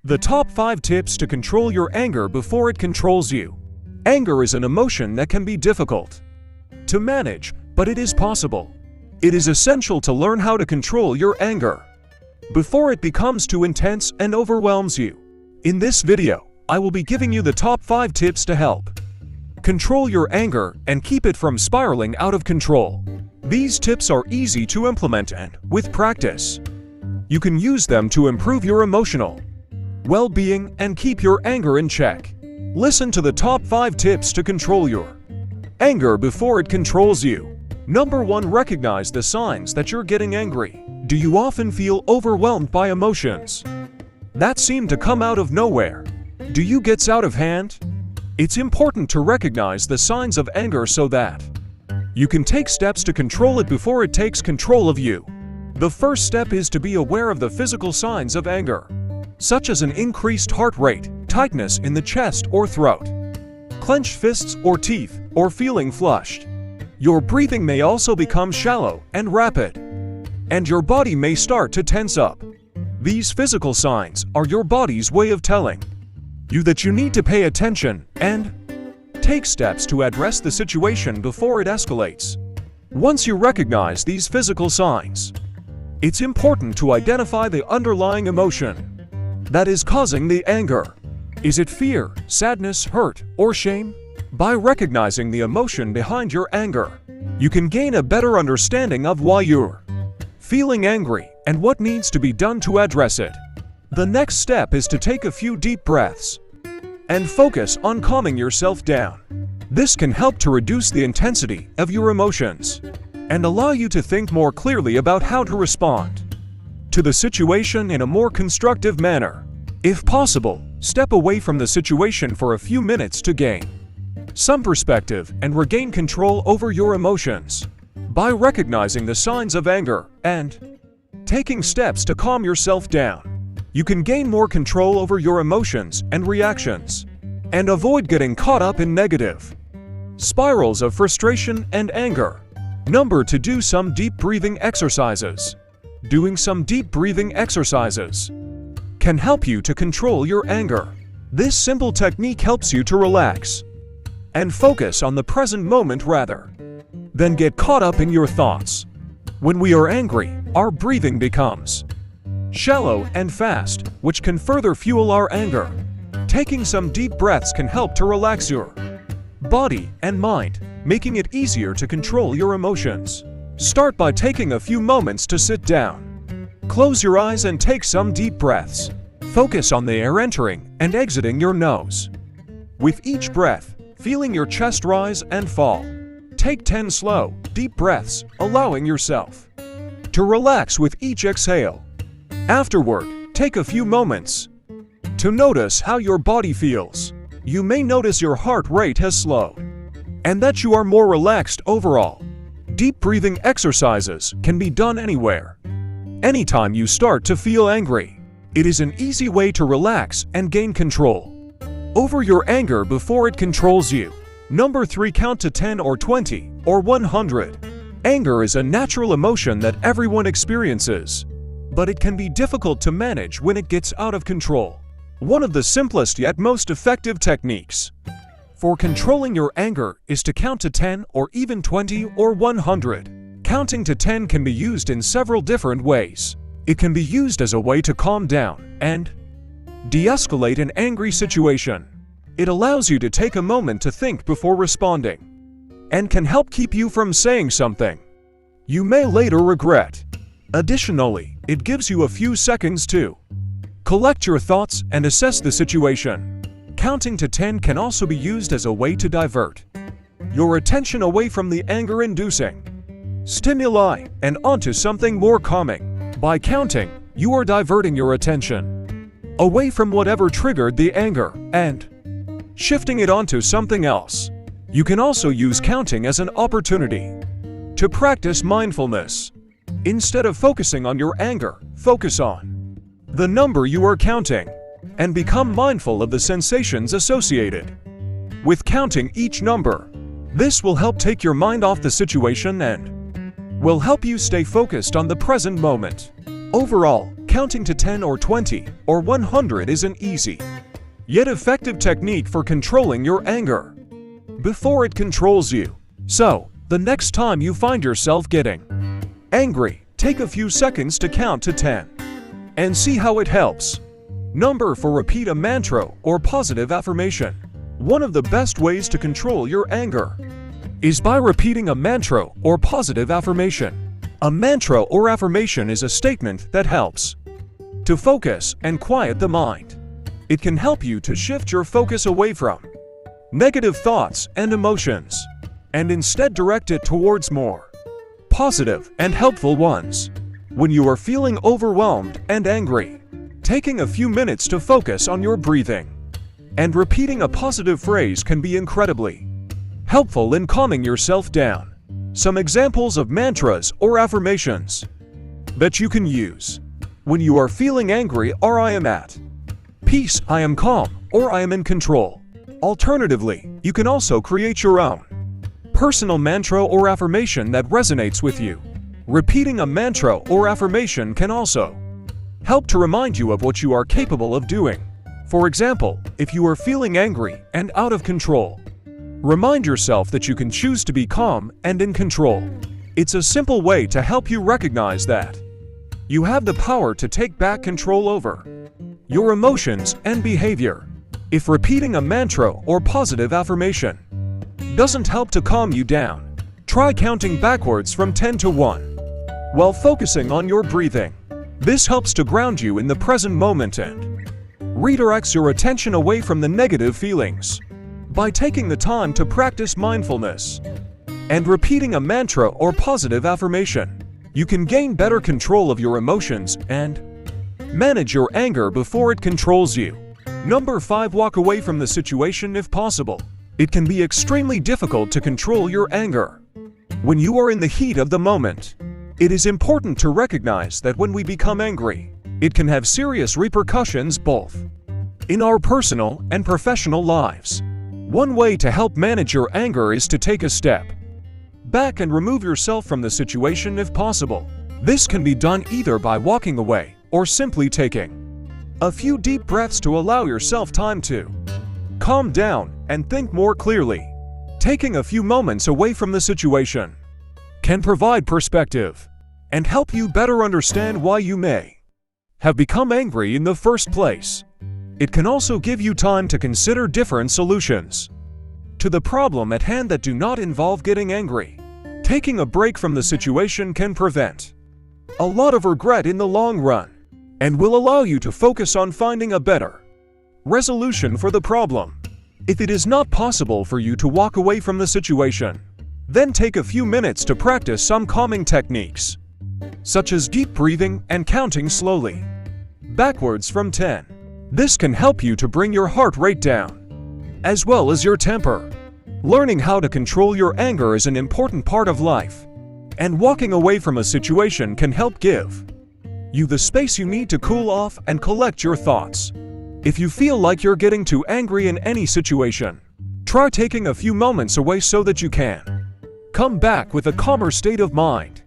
The top 5 tips to control your anger before it controls you. Anger is an emotion that can be difficult to manage, but it is possible. It is essential to learn how to control your anger before it becomes too intense and overwhelms you. In this video, I will be giving you the top 5 tips to help control your anger and keep it from spiraling out of control. These tips are easy to implement and, with practice, you can use them to improve your emotional well-being and keep your anger in check. Listen to the top 5 tips to control your anger before it controls you. Number 1. Recognize the signs that you're getting angry. Do you often feel overwhelmed by emotions that seem to come out of nowhere? Do you get out of hand? It's important to recognize the signs of anger so that you can take steps to control it before it takes control of you. The first step is to be aware of the physical signs of anger, such as an increased heart rate, tightness in the chest or throat, clenched fists or teeth, or feeling flushed. Your breathing may also become shallow and rapid, and your body may start to tense up. These physical signs are your body's way of telling you that you need to pay attention and take steps to address the situation before it escalates. Once you recognize these physical signs, it's important to identify the underlying emotion that is causing the anger. Is it fear, sadness, hurt, or shame? By recognizing the emotion behind your anger, you can gain a better understanding of why you're feeling angry and what needs to be done to address it. The next step is to take a few deep breaths and focus on calming yourself down. This can help to reduce the intensity of your emotions and allow you to think more clearly about how to respond to the situation in a more constructive manner. If possible, step away from the situation for a few minutes to gain some perspective and regain control over your emotions. By recognizing the signs of anger and taking steps to calm yourself down, you can gain more control over your emotions and reactions and avoid getting caught up in negative spirals of frustration and anger. Number 2. Do some deep breathing exercises. Doing some deep breathing exercises can help you to control your anger. This simple technique helps you to relax and focus on the present moment rather than get caught up in your thoughts. When we are angry, our breathing becomes shallow and fast, which can further fuel our anger. Taking some deep breaths can help to relax your body and mind, making it easier to control your emotions. Start by taking a few moments to sit down. Close your eyes and take some deep breaths. Focus on the air entering and exiting your nose. With each breath, feeling your chest rise and fall. Take 10 slow, deep breaths, allowing yourself to relax with each exhale. Afterward, take a few moments to notice how your body feels. You may notice your heart rate has slowed and that you are more relaxed overall. Deep breathing exercises can be done anywhere, anytime you start to feel angry. It is an easy way to relax and gain control over your anger before it controls you. Number 3. Count to 10 or 20 or 100. Anger is a natural emotion that everyone experiences, but it can be difficult to manage when it gets out of control. One of the simplest yet most effective techniques for controlling your anger is to count to 10 or even 20 or 100. Counting to 10 can be used in several different ways. It can be used as a way to calm down and de-escalate an angry situation. It allows you to take a moment to think before responding and can help keep you from saying something you may later regret. Additionally, it gives you a few seconds to collect your thoughts and assess the situation. Counting to 10 can also be used as a way to divert your attention away from the anger-inducing stimuli and onto something more calming. By counting, you are diverting your attention away from whatever triggered the anger and shifting it onto something else. You can also use counting as an opportunity to practice mindfulness. Instead of focusing on your anger, focus on the number you are counting and become mindful of the sensations associated with counting each number. This will help take your mind off the situation and will help you stay focused on the present moment. Overall, counting to 10 or 20 or 100 is an easy, yet effective technique for controlling your anger before it controls you. So, the next time you find yourself getting angry, take a few seconds to count to 10 and see how it helps. Number 4. Repeat a mantra or positive affirmation. One of the best ways to control your anger is by repeating a mantra or positive affirmation. A mantra or affirmation is a statement that helps to focus and quiet the mind. It can help you to shift your focus away from negative thoughts and emotions, and instead direct it towards more positive and helpful ones. When you are feeling overwhelmed and angry, taking a few minutes to focus on your breathing and repeating a positive phrase can be incredibly helpful in calming yourself down. Some examples of mantras or affirmations that you can use when you are feeling angry are: I am at peace, I am calm, or I am in control. Alternatively, you can also create your own personal mantra or affirmation that resonates with you. Repeating a mantra or affirmation can also help to remind you of what you are capable of doing. For example, if you are feeling angry and out of control, remind yourself that you can choose to be calm and in control. It's a simple way to help you recognize that you have the power to take back control over your emotions and behavior. If repeating a mantra or positive affirmation doesn't help to calm you down, try counting backwards from 10 to 1 while focusing on your breathing. This helps to ground you in the present moment and redirects your attention away from the negative feelings. By taking the time to practice mindfulness and repeating a mantra or positive affirmation, you can gain better control of your emotions and manage your anger before it controls you. Number 5. Walk away from the situation if possible. It can be extremely difficult to control your anger when you are in the heat of the moment. It is important to recognize that when we become angry, it can have serious repercussions both in our personal and professional lives. One way to help manage your anger is to take a step back and remove yourself from the situation if possible. This can be done either by walking away or simply taking a few deep breaths to allow yourself time to calm down and think more clearly. Taking a few moments away from the situation can provide perspective and help you better understand why you may have become angry in the first place. It can also give you time to consider different solutions to the problem at hand that do not involve getting angry. Taking a break from the situation can prevent a lot of regret in the long run and will allow you to focus on finding a better resolution for the problem. If it is not possible for you to walk away from the situation, then take a few minutes to practice some calming techniques, such as deep breathing and counting slowly backwards from 10. This can help you to bring your heart rate down, as well as your temper. Learning how to control your anger is an important part of life, and walking away from a situation can help give you the space you need to cool off and collect your thoughts. If you feel like you're getting too angry in any situation, try taking a few moments away so that you can come back with a calmer state of mind.